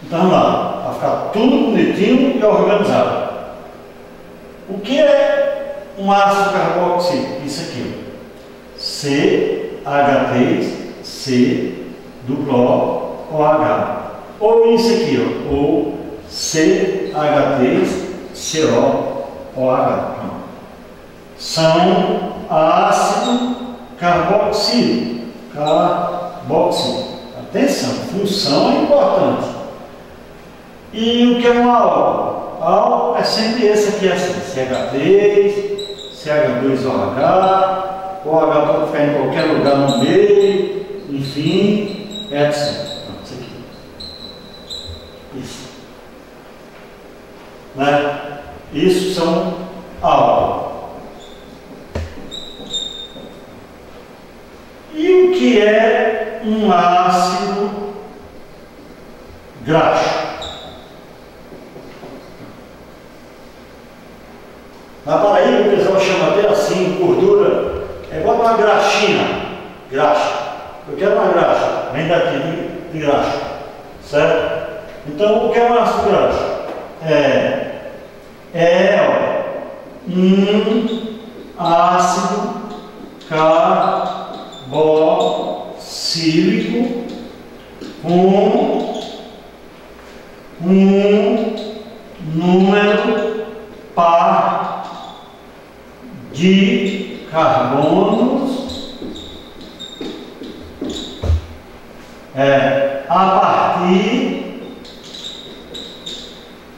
Então vamos lá, vai ficar tudo bonitinho e organizado. O que é um ácido carboxílico? Isso aqui, ó. CH3C duplo OH. Ou isso aqui, ó. Ou CH3COOH. São ácido carboxílico. Atenção, função é importante. E o que é um álcool? Álcool é sempre esse aqui assim, CH3, CH2OH, o OH pode ficar em qualquer lugar no meio, enfim, etc. Isso aqui. Isso. Né? Isso são álcool. E o que é um ácido graxo? Na Paraíba o pessoal chama até assim, gordura, é igual uma graxina, graxa. Eu quero uma graxa, vem daqui de graxa, certo? Então o que é um ácido graxo? Um ácido carboxílico com um número par de carbonos a partir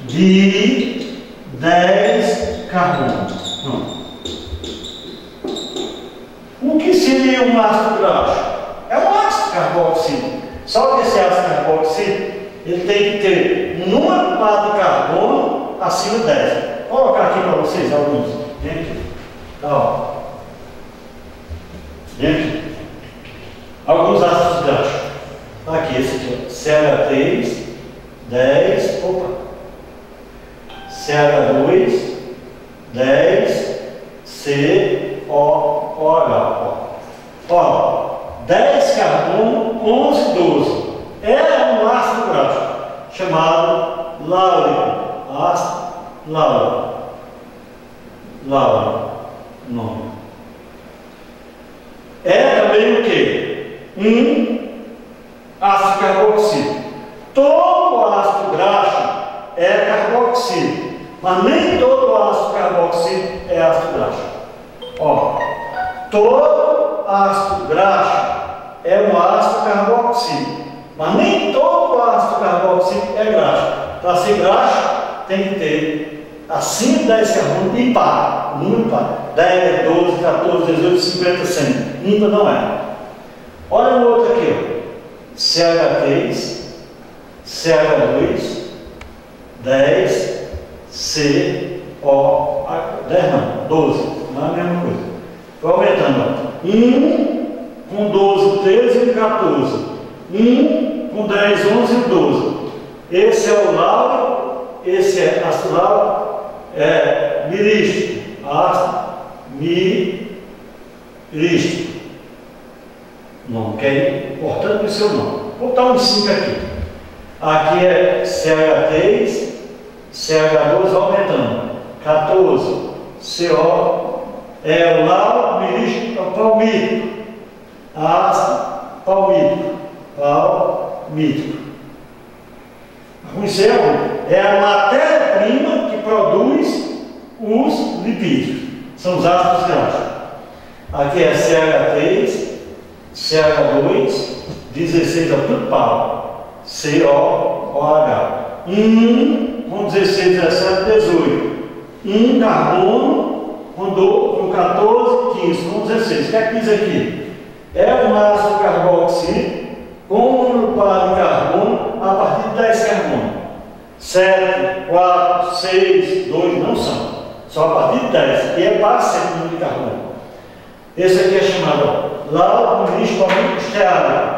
de 10 carbonos. Pronto. O que seria um ácido graxo? É um ácido carboxílico. Só que esse ácido carboxílico ele tem que ter um número par de carbono acima de 10. Vou colocar aqui para vocês alguns. Vem aqui. Ó. Vem aqui. Alguns ácidos graxos. Aqui, esse aqui, ó. CH3, 10, opa. CH2, 10, COOH. Ó, 10 carbono, 11, 12. É um ácido graxo chamado láurico. Ácido láurico. Láurico. Nome. É também o que? Um ácido carboxílico. Todo ácido graxo é carboxílico, mas nem todo ácido carboxílico é ácido graxo. Ó, todo ácido graxo é um ácido carboxílico, mas nem todo ácido carboxílico é graxo. Para ser graxo, tem que ter acima de 10 carbonos e par, número par. 10, 12, 14, 18, 50, 100. Ímpar não é. Olha o outro aqui, ó. CH3, CH2, 10, CO, 10 não, 12, não é a mesma coisa. Vai aumentando, ó. 1 com 12, 13 e 14. 1 com 10, 11 e 12. Esse é o láurico, esse é ácido láurico, é mirístico, ácido mirístico. Nome que é importante o seu nome. Vou botar um 5 aqui. Aqui é CH3, CH2 aumentando. 14, CO é o láurico, mirístico, palmítico. Ácido palmítico. Palmítico. É a matéria-prima que produz os lipídios. São os ácidos graxos. Aqui é CH3, CH2, 16 é tudo pau. COOH. 1 com 16, 17, 18. 1 carbono com 14, 15, com 16. O que é que diz aqui? É um ácido carboxílico com um número par de carbono a partir de 10 carbonos. 7, 4, 6, 2 não são. Só a partir de 10. E é par sempre o número de carbono. Esse aqui é chamado láurico mirístico esteárico.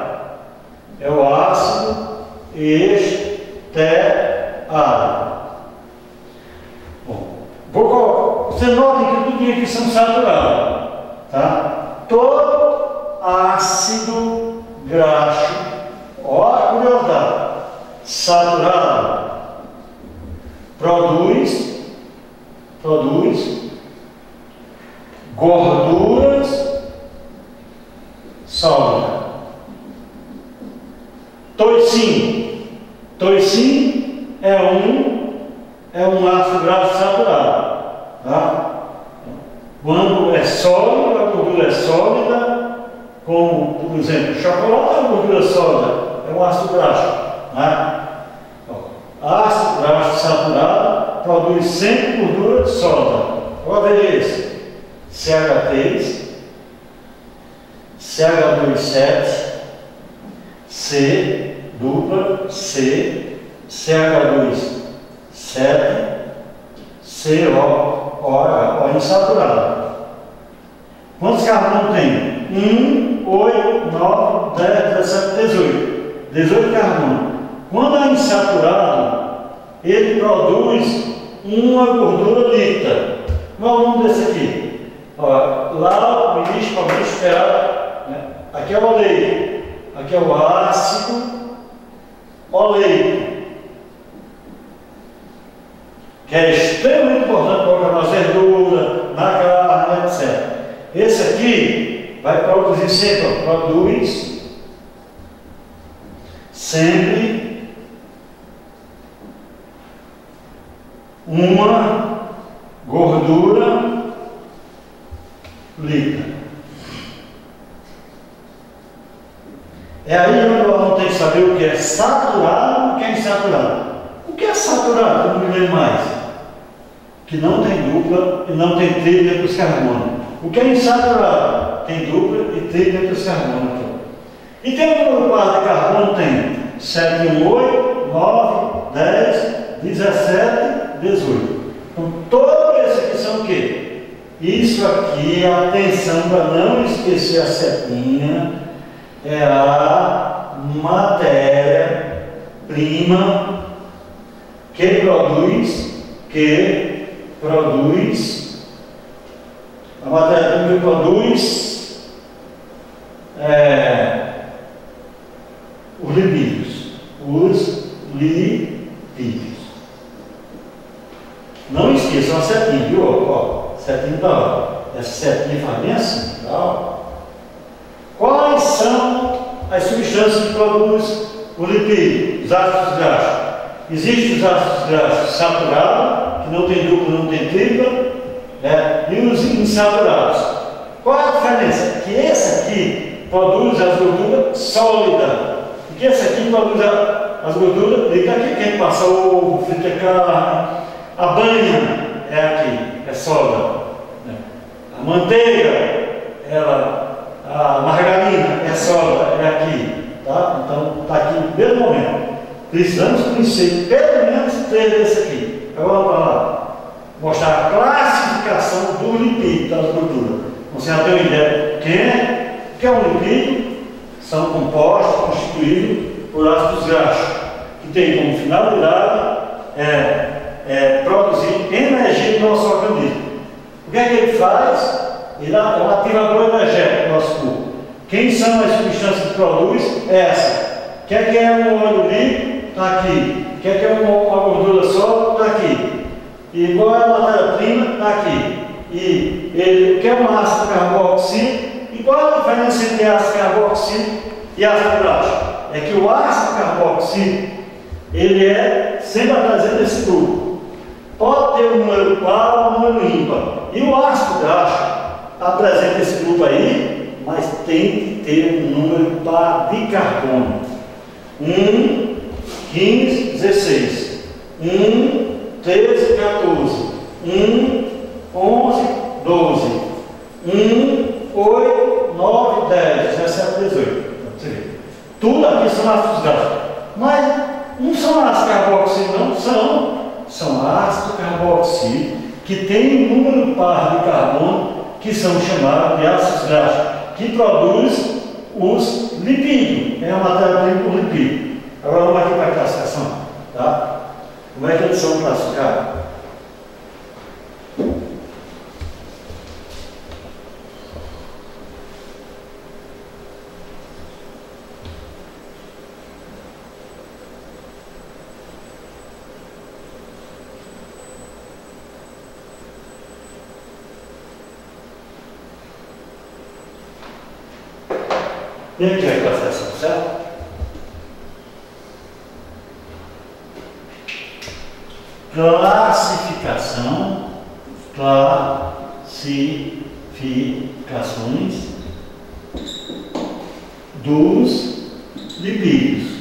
É o ácido esteárico. Bom, vou colocar. Você nota que tudo aqui são saturados. Tá? Todo ácido graxo, ó a curiosidade, saturado produz gorduras sólidas. Toicin é um ácido graxo saturado, tá? Quando é sólido, a gordura é sólida, como, por exemplo, chocolate é uma gordura sólida, é um ácido graxo, né? Ácido graxo saturado produz sempre gordura sólida. Agora veja esse: CH3, CH2,7, C dupla, C, CH2,7, CO insaturado. Quantos carbonos tem? 1, 8, 9, 10, 17, 18. 18 carbonos. Quando é insaturado, ele produz uma gordura líquida. Qual é o nome desse aqui? Ó, lá o início para o esperado, né? Aqui é o oleico, aqui é o ácido oleico, que é extremamente importante para a nossa verdura, na carne, etc. Esse aqui vai produzir sempre, produz sempre uma gordura líquida. É aí onde o aluno tem que saber o que é saturado e o que é insaturado. O que é saturado? Eu não me lembro mais. Que não tem dupla e não tem triplo entre os carbonos. O que é insaturado? Tem dupla e triplo entre os carbonos. E tem um número par de carbono? Tem 7, 8, 9, 10, 17, 18. Então, todos esses aqui são o quê? Isso aqui, atenção para não esquecer a setinha, é a matéria-prima que produz a matéria-prima que produz os lipídios. Não esqueçam a setinha, viu? Ó, setinha da hora. Essa setinha faz bem assim, tá? Quais são as substâncias que produzem o lipídio? Os ácidos graxos. Existem os ácidos graxos saturados, que não tem dupla, não tem tripla, né? E os insaturados. Qual é a diferença? Que esse aqui produz as gorduras sólidas, e que esse aqui produz as gorduras líquidas. Aqui quem passa ovo, frita carne, a banha é aqui, é sólida, né? A manteiga, a margarina é sólida, é aqui, tá? Então está aqui no mesmo momento. Precisamos conhecer pelo menos 3 desse aqui. Agora vamos lá mostrar a classificação do lipídio das gorduras. Você já tem uma ideia o que é um lipídio? São compostos constituídos por ácidos graxos, que tem como finalidade produzir energia no nosso organismo. O que é que ele faz? Ele é um ativador energético do nosso corpo. Quem são as substâncias que produz? Essa. O que é um óleo líquido? Está aqui. O que é uma gordura sólida? Está aqui. E qual é a matéria-prima? Está aqui. E o que é um ácido carboxílico? E qual é a diferença entre ácido carboxílico e ácido graxo? É que o ácido carboxílico, ele sempre apresenta esse grupo. Pode ter um número par ou um número ímpar. E o ácido graxo apresenta esse grupo aí, mas tem que ter um número par de carbono. 1, 15, 16. 1, 13, 14. 1, 11, 12. 1, 8, 9, 10, 17, 18. Você vê. Tudo aqui são ácidos graxos. Mas não são ácidos carboxílicos, não. São ácidos carboxílicos que têm um número par de carbono, que são chamados de ácidos graxos, que produzem os lipídios. É a matéria-prima por lipídio. Agora vamos aqui para a classificação. Tá? Como é que eles são classificados? E aqui é a classificação, certo? Classificações dos lipídios.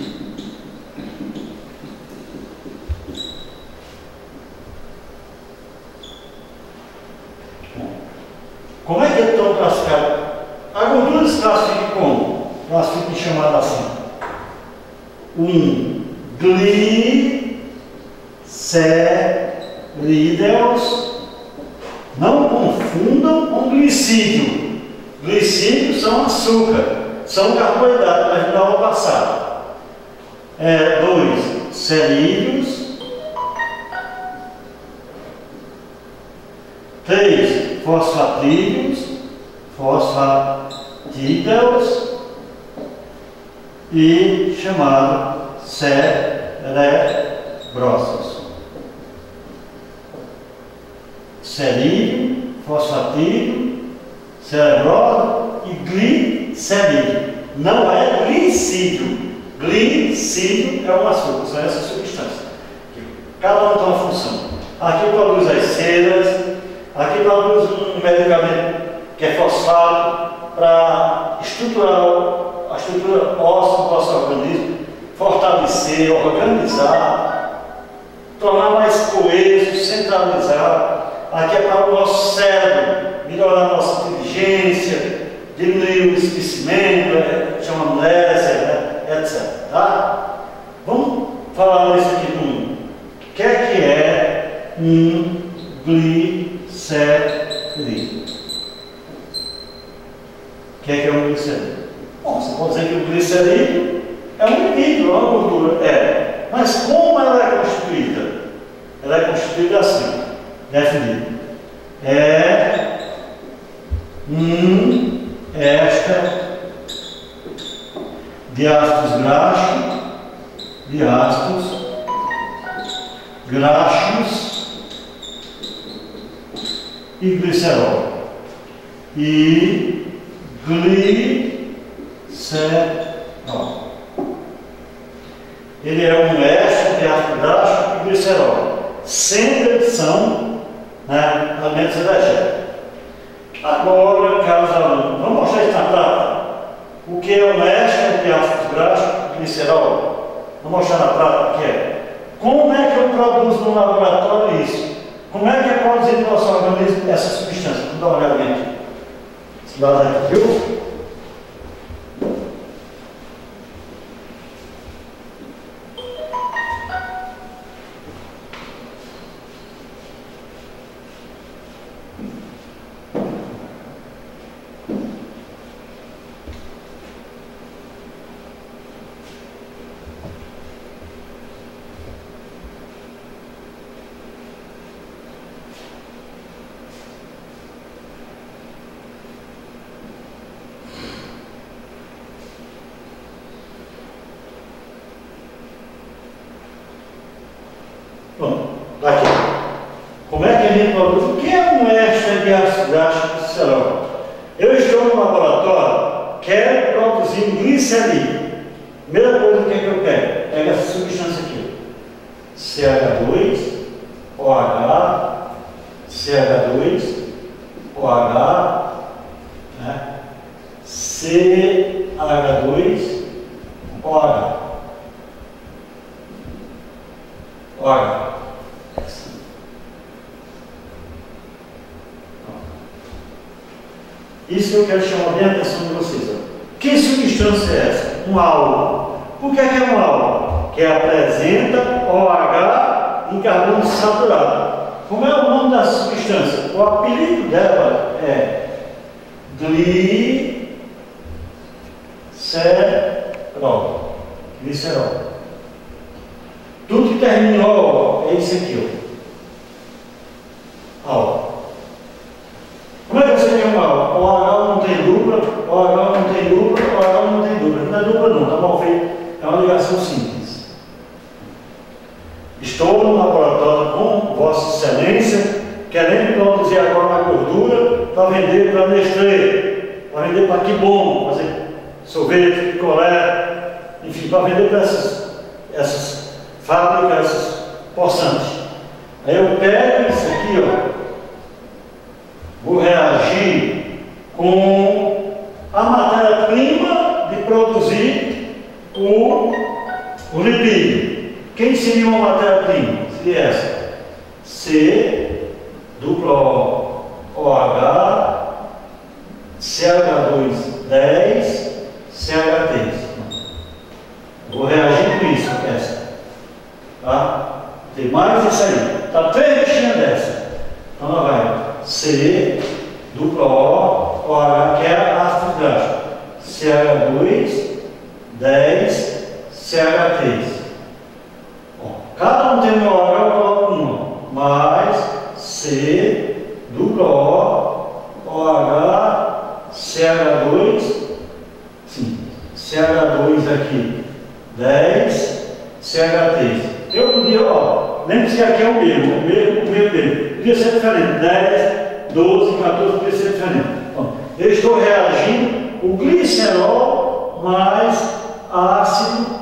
Como é que estão classificados? A gordura se classifica como? Classifica chamada assim. Glicerídeos. Não confundam com glicídio. Glicídios são açúcar, são carboidratos, mas não ao passado. 2 cerídeos. 3 fosfatídeos. E chamado cerebrosos. Cerídeo, fosfatídeo, cerebroso e glicerídeo. Não é glicídio. Glicídio é um açúcar, são essas substâncias. Cada um tem uma função. Aqui produz as ceras, aqui produz um medicamento que é fosfato para estruturar a estrutura óssea do nosso organismo, fortalecer, organizar, tornar mais coeso, centralizar. Aqui é para o nosso cérebro, melhorar a nossa inteligência, diminuir o esquecimento, chama amnésia, etc. Tá? Vamos falar nisso aqui do mundo. O que é um glicerídeo? O que é um glicerídeo? Bom, você pode dizer que o glicerídeo é um lipídio, uma gordura. Mas como ela é constituída? Ela é constituída assim, definido. É um éster de ácidos graxos e glicerol. E glicerol. Ele é um éster de ácido graxo e glicerol, sendo adição, alimentos energéticos. Agora, caros alunos, vamos mostrar isso na prática. O que é um éster de ácido graxo e glicerol? Vamos mostrar na prática o que é. Como é que eu produzo no laboratório isso? Como é que é produzido no nosso organismo essa substância? Vamos dar uma olhadinha aqui. Esse lado aqui, viu? Bom, aqui. Como é que a gente produz? O que é um éster de ácido graxo e glicerol? Eu estou no laboratório, quero produzir um glicerídeo. Primeira coisa, o que é que eu quero? Pega essa substância aqui. CH2, OH, CH2, OH, CH2, OH. Olha, isso que eu quero chamar bem a atenção de vocês. Que substância é essa? Um álcool. Por que é um álcool? Que apresenta OH em carbono saturado. Como é o nome da substância? O apelido dela é glicerol. Tudo que termina em O é isso aqui, ó. Como é que você tem um álcool? O OH não tem dupla, o OH não tem dupla, o OH não tem dupla. Não é dupla não, tá mal feito. É uma ligação simples. Estou no laboratório com Vossa Excelência, querendo produzir agora uma gordura para vender para Nestlé, para vender para Que Bom, fazer sorvete, picolé, enfim, para vender para essas fábricas, essas poçantes. Aí eu pego isso aqui, ó, vou reagir com a matéria-prima de produzir o lipídio. Quem seria uma matéria-prima? Seria essa. C, duplo OH, CH2, 10, CH3. Vou reagir com isso, essa. Tá? Tem mais isso aí. Tá 3 bichinhas dessa. Então ela vai C, duplo O, OH, que é ácido gráfico. CH2, 10, CH3. Cada um tem um OH, eu coloco uma. Mais C, duplo O, OH, CH2, sim, CH2 aqui, 10, CH3. Eu podia, ó, lembre-se que aqui é o mesmo. Podia ser diferente, 10, 12, 14, podia ser diferente. Então, eu estou reagindo o glicerol mais ácido